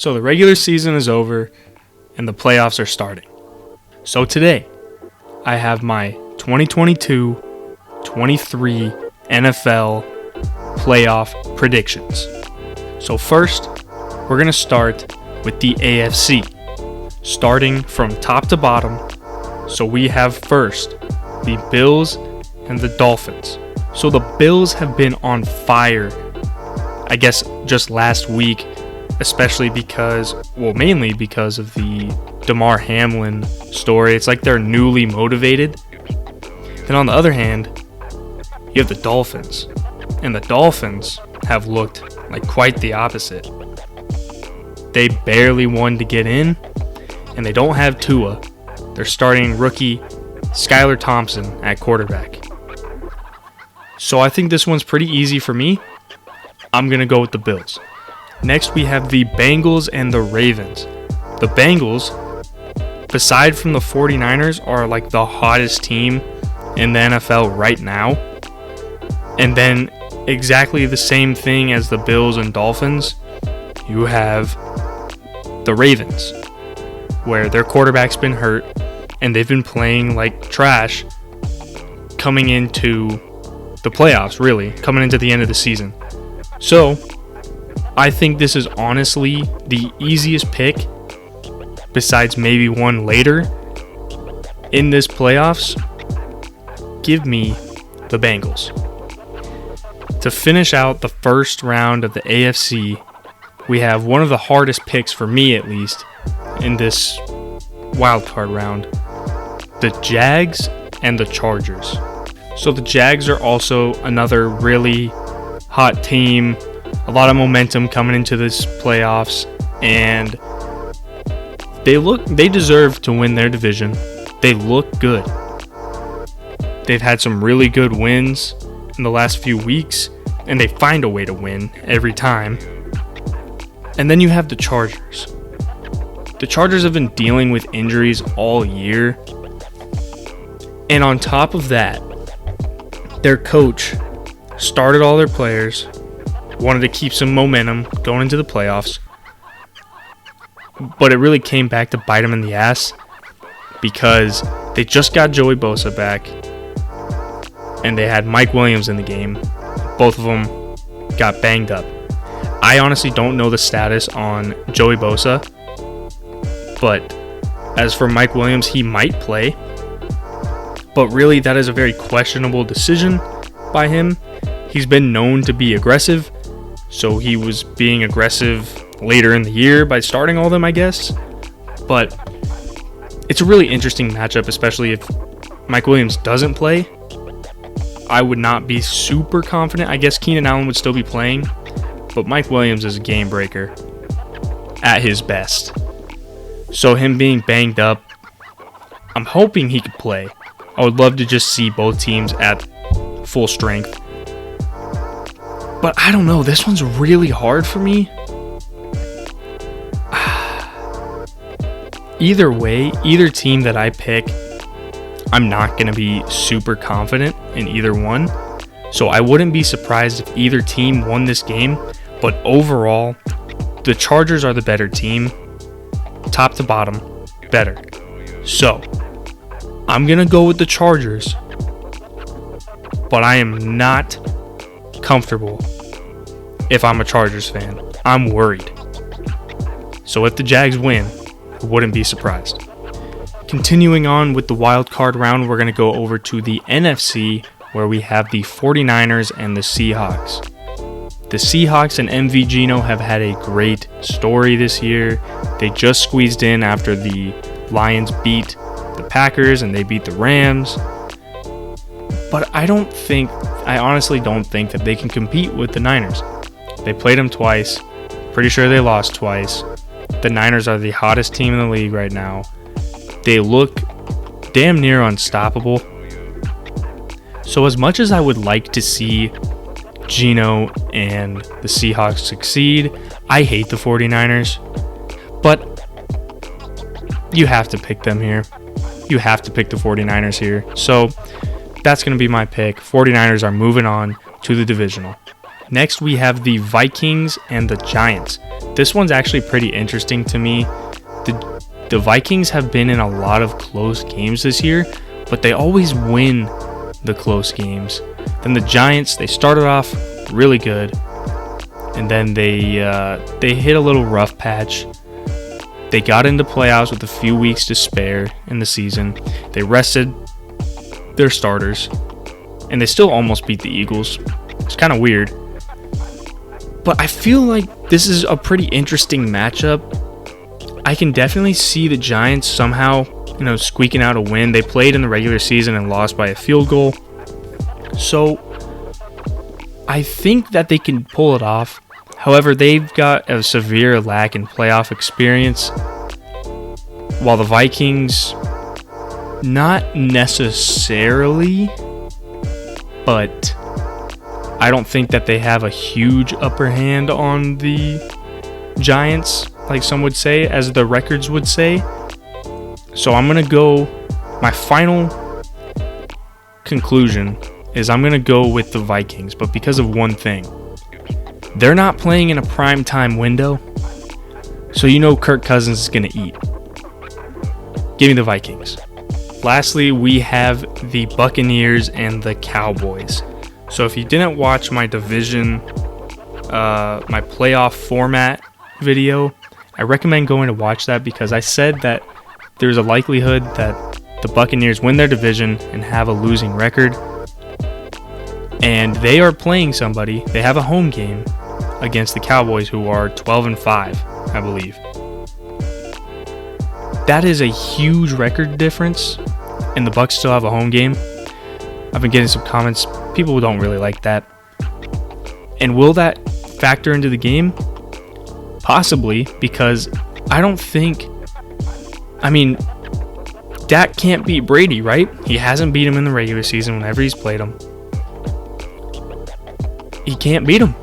So the regular season is over and the playoffs are starting. So today, I have my 2022-23 NFL playoff predictions. So first, we're going to start with the AFC, starting from top to bottom. So we have first the Bills and the Dolphins. So the Bills have been on fire, I guess, just last week, especially mainly because of the Damar Hamlin story. It's like they're newly motivated. Then on the other hand, you have the Dolphins. And the Dolphins have looked like quite the opposite. They barely won to get in, and they don't have Tua. They're starting rookie Skylar Thompson at quarterback. So I think this one's pretty easy for me. I'm going to go with the Bills. Next, we have the Bengals and the Ravens. The Bengals, aside from the 49ers, are like the hottest team in the NFL right now. And then exactly the same thing as the Bills and Dolphins, you have the Ravens, where their quarterback's been hurt and they've been playing like trash coming into the playoffs, really, coming into the end of the season. So, I think this is honestly the easiest pick, besides maybe one later in this playoffs. Give me the Bengals. To finish out the first round of the AFC, we have one of the hardest picks, for me at least, in this wildcard round. The Jags and the Chargers. So the Jags are also another really hot team. A lot of momentum coming into this playoffs, and they deserve to win their division. They look good. They've had some really good wins in the last few weeks, and they find a way to win every time. And then you have the Chargers. The Chargers have been dealing with injuries all year. And on top of that, their coach started all their players, wanted to keep some momentum going into the playoffs, but it really came back to bite them in the ass because they just got Joey Bosa back and they had Mike Williams in the game. Both of them got banged up. I honestly don't know the status on Joey Bosa, but as for Mike Williams, he might play, but really that is a very questionable decision by him. He's been known to be aggressive, so he was being aggressive later in the year by starting all of them, I guess. But it's a really interesting matchup, especially if Mike Williams doesn't play. I would not be super confident. I guess Keenan Allen would still be playing, but Mike Williams is a game breaker at his best. So him being banged up, I'm hoping he could play. I would love to just see both teams at full strength. But I don't know, this one's really hard for me. Either way, either team that I pick, I'm not going to be super confident in either one. So I wouldn't be surprised if either team won this game. But overall, the Chargers are the better team. Top to bottom, better. So, I'm going to go with the Chargers. But I am not comfortable if I'm a Chargers fan. I'm worried. So if the Jags win, I wouldn't be surprised. Continuing on with the wild card round, we're going to go over to the NFC, where we have the 49ers and the Seahawks. The Seahawks and MV Gino have had a great story this year. They just squeezed in after the Lions beat the Packers and they beat the Rams. But I honestly don't think that they can compete with the Niners. They played them twice. Pretty sure they lost twice. The Niners are the hottest team in the league right now. They look damn near unstoppable. So as much as I would like to see Gino and the Seahawks succeed, I hate the 49ers. But you have to pick them here. You have to pick the 49ers here. So that's going to be my pick. 49ers are moving on to the divisional. Next, we have the Vikings and the Giants. This one's actually pretty interesting to me. The Vikings have been in a lot of close games this year, but they always win the close games. Then the Giants, they started off really good, and then they hit a little rough patch. They got into playoffs with a few weeks to spare in the season. They rested their starters, and they still almost beat the Eagles. It's kind of weird. But I feel like this is a pretty interesting matchup. I can definitely see the Giants somehow, squeaking out a win. They played in the regular season and lost by a field goal. So I think that they can pull it off. However, they've got a severe lack in playoff experience, while the Vikings, not necessarily, but I don't think that they have a huge upper hand on the Giants, like some would say, as the records would say. So I'm going to go, my final conclusion is I'm going to go with the Vikings, but because of one thing. They're not playing in a prime time window, so Kirk Cousins is going to eat. Give me the Vikings. Lastly, we have the Buccaneers and the Cowboys. So if you didn't watch my division, my playoff format video, I recommend going to watch that because I said that there's a likelihood that the Buccaneers win their division and have a losing record. And they are playing somebody. They have a home game against the Cowboys, who are 12-5, I believe. That is a huge record difference, and the Bucs still have a home game. I've been getting some comments. People don't really like that. And will that factor into the game? Possibly, because I don't think... Dak can't beat Brady, right? He hasn't beat him in the regular season whenever he's played him. He can't beat him.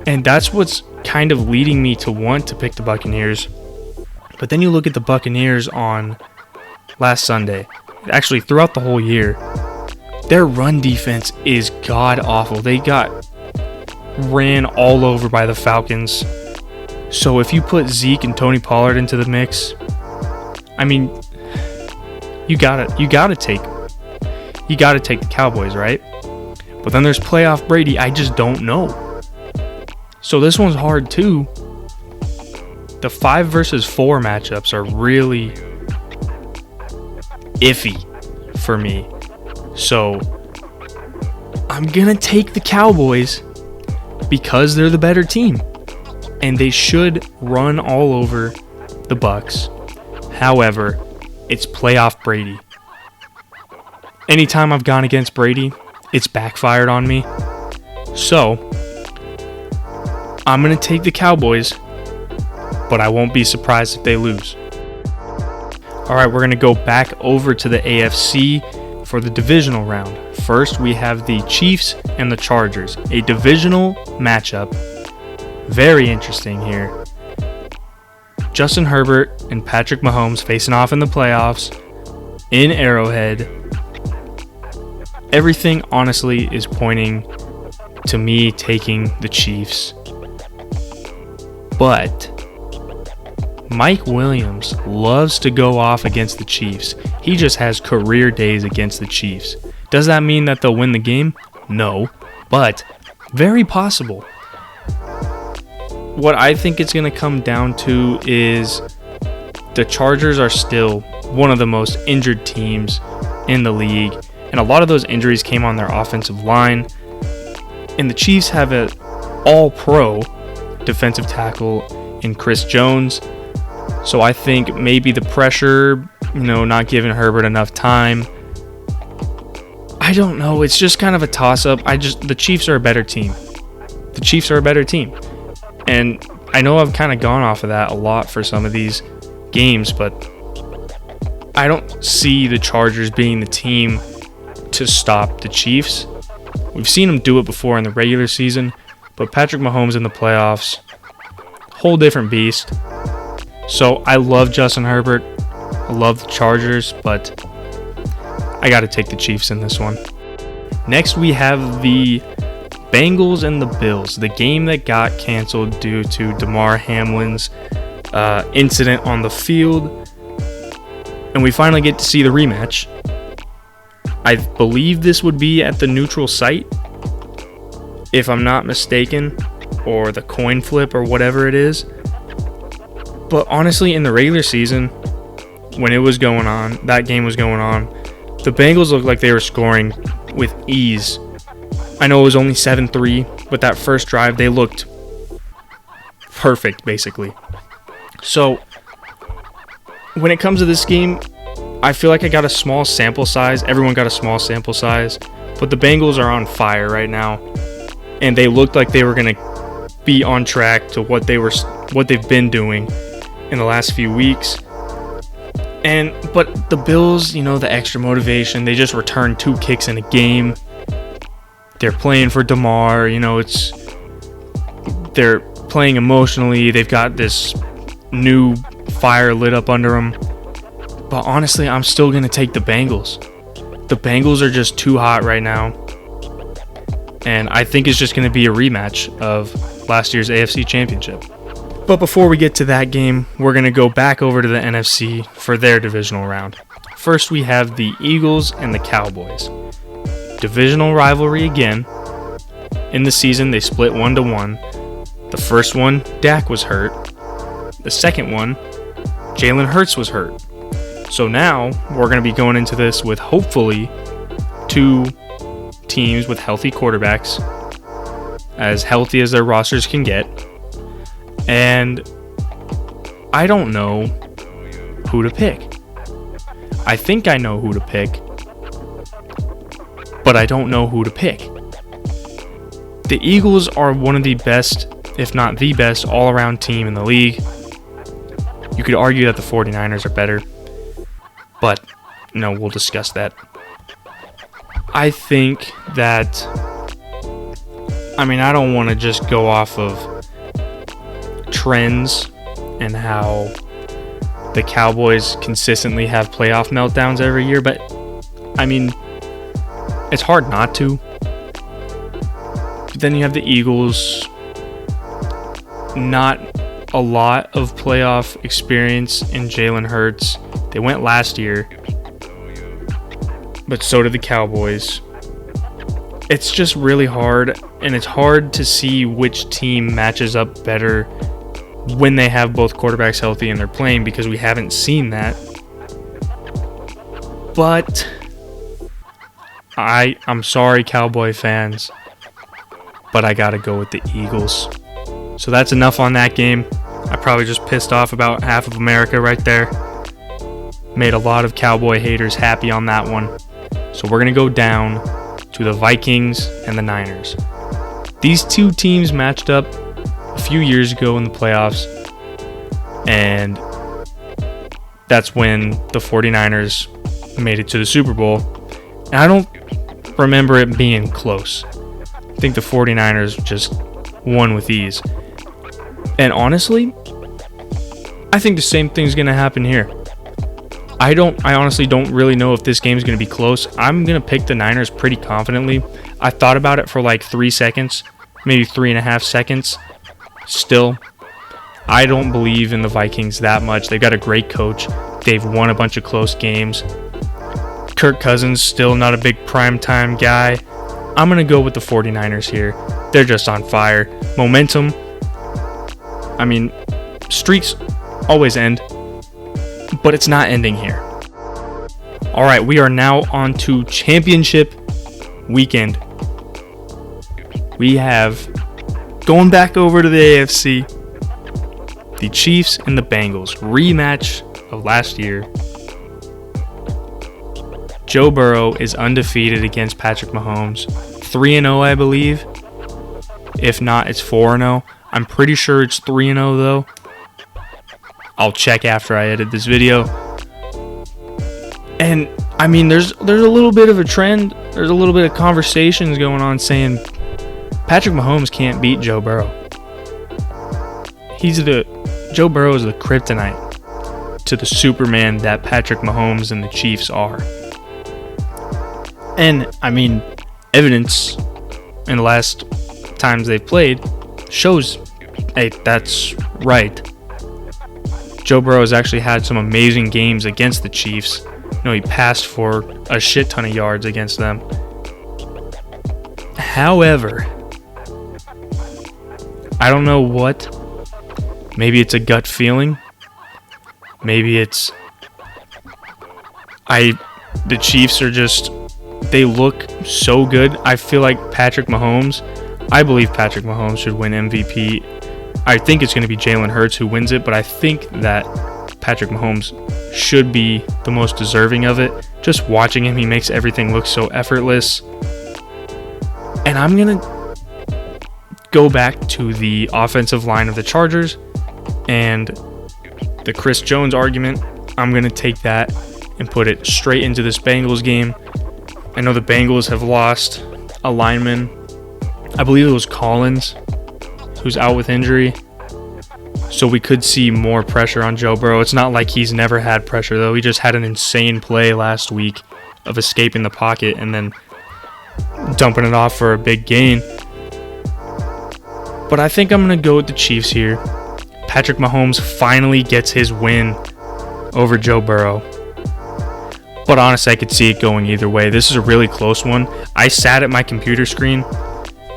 And that's what's kind of leading me to want to pick the Buccaneers. But then you look at the Buccaneers on last Sunday. Actually, throughout the whole year, their run defense is god-awful. They got ran all over by the Falcons. So if you put Zeke and Tony Pollard into the mix, you gotta take the Cowboys, right? But then there's playoff Brady. I just don't know. So this one's hard too. The 5 versus 4 matchups are really iffy for me. So I'm gonna take the Cowboys because they're the better team. And they should run all over the Bucs. However, it's playoff Brady. Anytime I've gone against Brady, it's backfired on me. So I'm going to take the Cowboys, but I won't be surprised if they lose. All right, we're going to go back over to the AFC for the divisional round. First, we have the Chiefs and the Chargers, a divisional matchup. Very interesting here. Justin Herbert and Patrick Mahomes facing off in the playoffs in Arrowhead. Everything, honestly, is pointing to me taking the Chiefs. But Mike Williams loves to go off against the Chiefs. He just has career days against the Chiefs. Does that mean that they'll win the game? No, but very possible. What I think it's going to come down to is the Chargers are still one of the most injured teams in the league, and a lot of those injuries came on their offensive line. And the Chiefs have an all-pro defensive tackle in Chris Jones. So I think maybe the pressure, not giving Herbert enough time. I don't know. It's just kind of a toss-up. The Chiefs are a better team. The Chiefs are a better team. And I know I've kind of gone off of that a lot for some of these games, but I don't see the Chargers being the team to stop the Chiefs. We've seen them do it before in the regular season, but Patrick Mahomes in the playoffs, whole different beast. So I love Justin Herbert. I love the Chargers, but I got to take the Chiefs in this one. Next, we have the Bengals and the Bills, the game that got canceled due to Damar Hamlin's incident on the field. And we finally get to see the rematch. I believe this would be at the neutral site, if I'm not mistaken, or the coin flip or whatever it is. But honestly, in the regular season, when it was going on, that game was going on, the Bengals looked like they were scoring with ease. I know it was only 7-3, but that first drive, they looked perfect, basically. So, when it comes to this game, I feel like I got a small sample size. Everyone got a small sample size. But the Bengals are on fire right now. And they looked like they were going to be on track to what they've been doing in the last few weeks. But the Bills, the extra motivation, they just returned 2 kicks in a game. They're playing for Damar, they're playing emotionally. They've got this new fire lit up under them. But honestly, I'm still going to take the Bengals. The Bengals are just too hot right now. And I think it's just going to be a rematch of last year's AFC Championship. But before we get to that game, we're going to go back over to the NFC for their divisional round. First, we have the Eagles and the Cowboys. Divisional rivalry again. In the season, they split 1-1. The first one, Dak was hurt. The second one, Jalen Hurts was hurt. So now, we're going to be going into this with hopefully 2 teams with healthy quarterbacks, as healthy as their rosters can get. And I don't know who to pick. I think I know who to pick, but I don't know who to pick. The Eagles are one of the best, if not the best, all-around team in the league. You could argue that the 49ers are better, but we'll discuss that. I think that, I don't want to just go off of trends and how the Cowboys consistently have playoff meltdowns every year, but it's hard not to. But then you have the Eagles, not a lot of playoff experience in Jalen Hurts. They went last year, but so did the Cowboys. It's just really hard, and it's hard to see which team matches up better when they have both quarterbacks healthy and they're playing, because we haven't seen that. But I'm sorry, Cowboy fans, but I gotta go with the Eagles. So that's enough on that game. I probably just pissed off about half of America right there. Made a lot of Cowboy haters happy on that one. So we're gonna go down to the Vikings and the Niners. These 2 teams matched up a few years ago in the playoffs, and that's when the 49ers made it to the Super Bowl. And I don't remember it being close. I think the 49ers just won with ease. And honestly, I think the same thing's going to happen here. I honestly don't really know if this game is going to be close. I'm going to pick the Niners pretty confidently. I thought about it for like 3 seconds, maybe 3.5 seconds. Still, I don't believe in the Vikings that much. They've got a great coach. They've won a bunch of close games. Kirk Cousins, still not a big primetime guy. I'm going to go with the 49ers here. They're just on fire. Momentum. Streaks always end, but it's not ending here. All right, we are now on to championship weekend. We have, going back over to the AFC, the Chiefs and the Bengals, rematch of last year. Joe Burrow is undefeated against Patrick Mahomes. 3-0, I believe. If not, it's 4-0. I'm pretty sure it's 3-0 though. I'll check after I edit this video. And there's a little bit of a trend. There's a little bit of conversations going on saying Patrick Mahomes can't beat Joe Burrow. Joe Burrow is the kryptonite to the Superman that Patrick Mahomes and the Chiefs are. And evidence in the last times they've played shows, hey, that's right. Joe Burrow has actually had some amazing games against the Chiefs. He passed for a shit ton of yards against them. However, I don't know what. Maybe it's a gut feeling. Maybe it's the Chiefs are just, they look so good. I feel like I believe Patrick Mahomes should win MVP. I think it's going to be Jalen Hurts who wins it, but I think that Patrick Mahomes should be the most deserving of it. Just watching him, he makes everything look so effortless. And I'm going to go back to the offensive line of the Chargers and the Chris Jones argument. I'm going to take that and put it straight into this Bengals game. I know the Bengals have lost a lineman. I believe it was Collins, who's out with injury. So we could see more pressure on Joe Burrow. It's not like he's never had pressure, though. He just had an insane play last week of escaping the pocket and then dumping it off for a big gain. But I think I'm going to go with the Chiefs here. Patrick Mahomes finally gets his win over Joe Burrow. But honestly, I could see it going either way. This is a really close one. I sat at my computer screen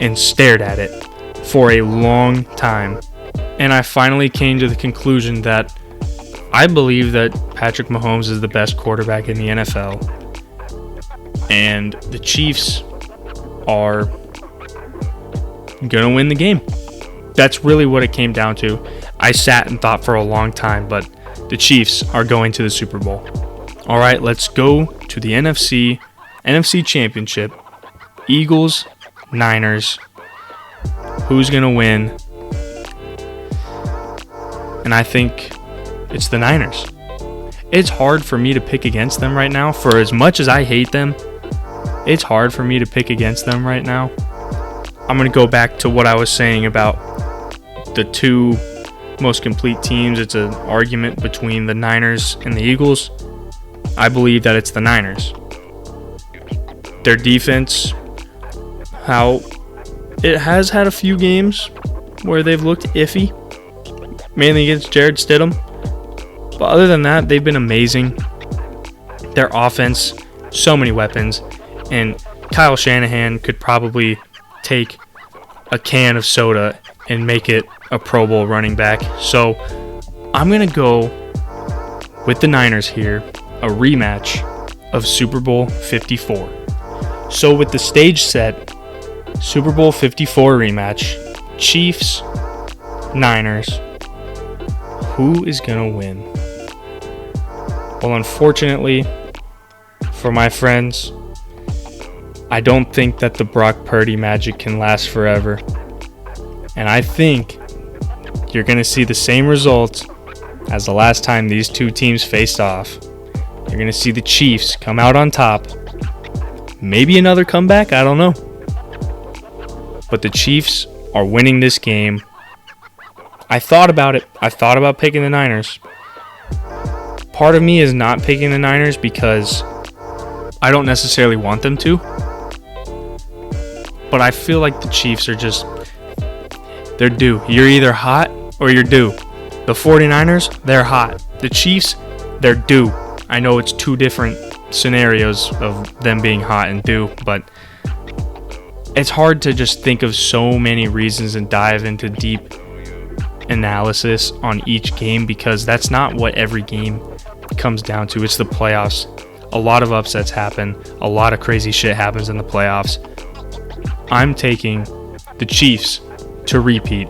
and stared at it for a long time. And I finally came to the conclusion that I believe that Patrick Mahomes is the best quarterback in the NFL. And the Chiefs are going to win the game. That's really what it came down to. I sat and thought for a long time, but the Chiefs are going to the Super Bowl. All right, let's go to the NFC Championship. Eagles, Niners. Who's going to win? And I think it's the Niners. It's hard for me to pick against them right now. For as much as I hate them, it's hard for me to pick against them right now. I'm going to go back to what I was saying about the two most complete teams. It's an argument between the Niners and the Eagles. I believe that it's the Niners. Their defense, it has had a few games where they've looked iffy, mainly against Jared Stidham. But other than that, they've been amazing. Their offense, so many weapons. And Kyle Shanahan could probably take a can of soda and make it a Pro Bowl running back. So I'm going to go with the Niners here, a rematch of Super Bowl 54. So with the stage set, Super Bowl 54 rematch, Chiefs, Niners, who is going to win? Well, unfortunately for my friends, I don't think that the Brock Purdy magic can last forever. And I think you're going to see the same results as the last time these two teams faced off. You're going to see the Chiefs come out on top. Maybe another comeback, I don't know. But the Chiefs are winning this game. I thought about it. I thought about picking the Niners. Part of me is not picking the Niners because I don't necessarily want them to. But I feel like the Chiefs are just, they're due. You're either hot or you're due. The 49ers, they're hot. The Chiefs, they're due. I know it's two different scenarios of them being hot and due, but it's hard to just think of so many reasons and dive into deep analysis on each game because that's not what every game comes down to. It's the playoffs. A lot of upsets happen. A lot of crazy shit happens in the playoffs. I'm taking the Chiefs to repeat.